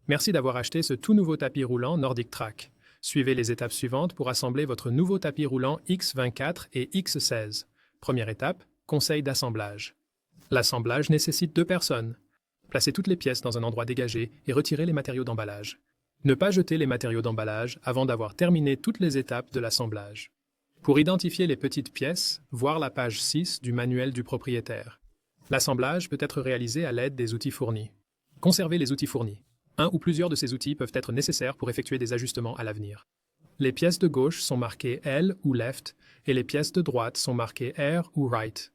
Merci d'avoir acheté ce tout nouveau tapis roulant Nordic Track. Suivez les étapes suivantes pour assembler votre nouveau tapis roulant X24 et X16. Première étape, conseil d'assemblage. L'assemblage nécessite 2 personnes. Placez toutes les pièces dans un endroit dégagé et retirez les matériaux d'emballage. Ne pas jeter les matériaux d'emballage avant d'avoir terminé toutes les étapes de l'assemblage. Pour identifier les petites pièces, voir la page 6 du manuel du propriétaire. L'assemblage peut être réalisé à l'aide des outils fournis. Conservez les outils fournis. Un ou plusieurs de ces outils peuvent être nécessaires pour effectuer des ajustements à l'avenir. Les pièces de gauche sont marquées L ou Left et les pièces de droite sont marquées R ou Right.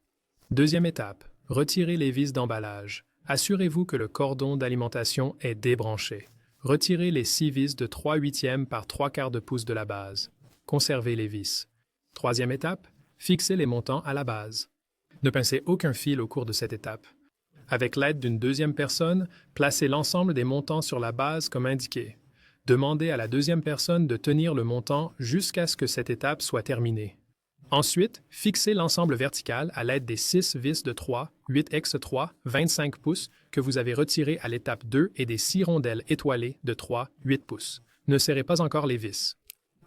Deuxième étape, retirez les vis d'emballage. Assurez-vous que le cordon d'alimentation est débranché. Retirez les 6 vis de 3/8 par 3/4 de pouce de la base. Conservez les vis. Troisième étape, fixez les montants à la base. Ne pincez aucun fil au cours de cette étape. Avec l'aide d'une deuxième personne, placez l'ensemble des montants sur la base comme indiqué. Demandez à la deuxième personne de tenir le montant jusqu'à ce que cette étape soit terminée. Ensuite, fixez l'ensemble vertical à l'aide des 6 vis de 3, 8x3, 25 pouces que vous avez retirées à l'étape 2 et des 6 rondelles étoilées de 3, 8 pouces. Ne serrez pas encore les vis.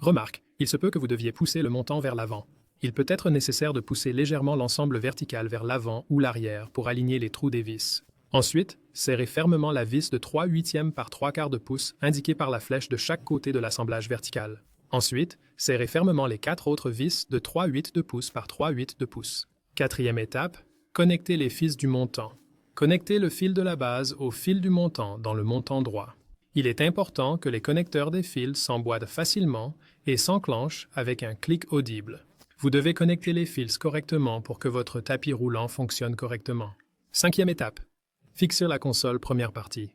Remarque, il se peut que vous deviez pousser le montant vers l'avant. Il peut être nécessaire de pousser légèrement l'ensemble vertical vers l'avant ou l'arrière pour aligner les trous des vis. Ensuite, serrez fermement la vis de 3/8 par 3/4 de pouce indiquée par la flèche de chaque côté de l'assemblage vertical. Ensuite, serrez fermement les 4 autres vis de 3/8 de pouce par 3/8 de pouce. Quatrième étape, connectez les fils du montant. Connectez le fil de la base au fil du montant dans le montant droit. Il est important que les connecteurs des fils s'emboîtent facilement et s'enclenchent avec un clic audible. Vous devez connecter les fils correctement pour que votre tapis roulant fonctionne correctement. Cinquième étape, fixer la console première partie.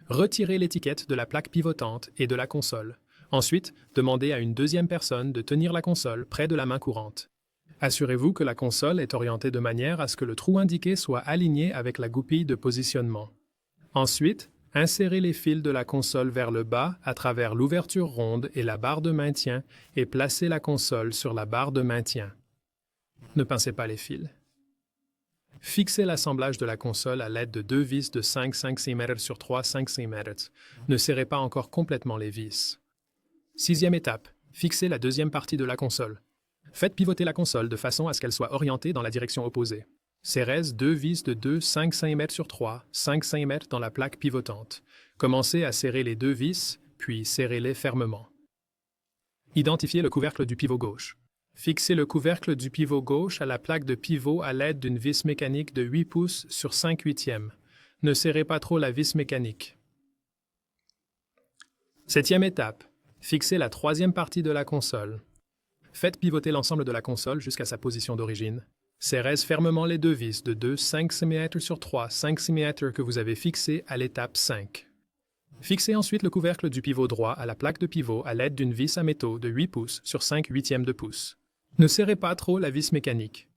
Retirez l'étiquette de la plaque pivotante et de la console. Ensuite, demandez à une deuxième personne de tenir la console près de la main courante. Assurez-vous que la console est orientée de manière à ce que le trou indiqué soit aligné avec la goupille de positionnement. Ensuite, insérez les fils de la console vers le bas à travers l'ouverture ronde et la barre de maintien et placez la console sur la barre de maintien. Ne pincez pas les fils. Fixez l'assemblage de la console à l'aide de 2 vis de 5 cm sur 3 cm. Ne serrez pas encore complètement les vis. Sixième étape, fixez la deuxième partie de la console. Faites pivoter la console de façon à ce qu'elle soit orientée dans la direction opposée. Serrez 2 vis de 2 5 cm sur 3 5 cm dans la plaque pivotante. Commencez à serrer les 2 vis, puis serrez-les fermement. Identifiez le couvercle du pivot gauche. Fixez le couvercle du pivot gauche à la plaque de pivot à l'aide d'une vis mécanique de 8 pouces sur 5/8. Ne serrez pas trop la vis mécanique. Septième étape, fixez la troisième partie de la console. Faites pivoter l'ensemble de la console jusqu'à sa position d'origine. Serrez fermement les 2 vis de 2 5 cm sur 3 5 cm que vous avez fixées à l'étape 5. Fixez ensuite le couvercle du pivot droit à la plaque de pivot à l'aide d'une vis à métaux de 8 pouces sur 5/8 de pouce. Ne serrez pas trop la vis mécanique.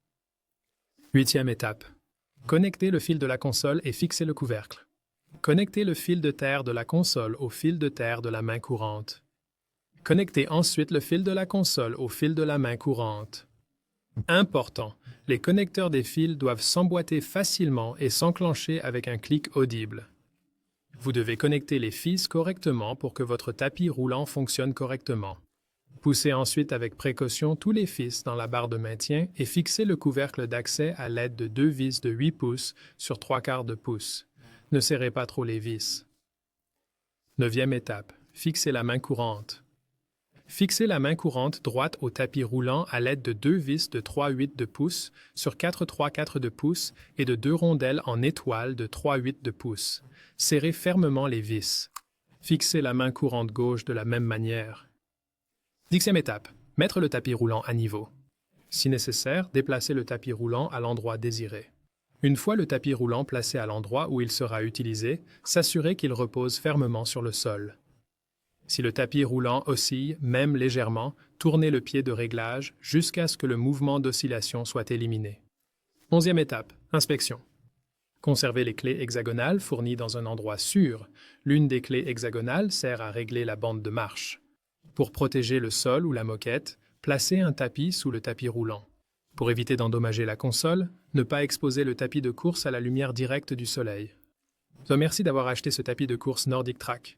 Huitième étape. Connectez le fil de la console et fixez le couvercle. Connectez le fil de terre de la console au fil de terre de la main courante. Connectez ensuite le fil de la console au fil de la main courante. Important, les connecteurs des fils doivent s'emboîter facilement et s'enclencher avec un clic audible. Vous devez connecter les fils correctement pour que votre tapis roulant fonctionne correctement. Poussez ensuite avec précaution tous les fils dans la barre de maintien et fixez le couvercle d'accès à l'aide de 2 vis de 8 pouces sur 3/4 de pouce. Ne serrez pas trop les vis. Neuvième étape, fixez la main courante. Fixez la main courante droite au tapis roulant à l'aide de 2 vis de 3/8 de pouce sur 4/3/4 de pouce et de 2 rondelles en étoile de 3/8 de pouce. Serrez fermement les vis. Fixez la main courante gauche de la même manière. Dixième étape, mettre le tapis roulant à niveau. Si nécessaire, déplacez le tapis roulant à l'endroit désiré. Une fois le tapis roulant placé à l'endroit où il sera utilisé, s'assurez qu'il repose fermement sur le sol. Si le tapis roulant oscille, même légèrement, tournez le pied de réglage jusqu'à ce que le mouvement d'oscillation soit éliminé. Onzième étape, inspection. Conservez les clés hexagonales fournies dans un endroit sûr. L'une des clés hexagonales sert à régler la bande de marche. Pour protéger le sol ou la moquette, placez un tapis sous le tapis roulant. Pour éviter d'endommager la console, ne pas exposer le tapis de course à la lumière directe du soleil. Merci d'avoir acheté ce tapis de course Nordic Track.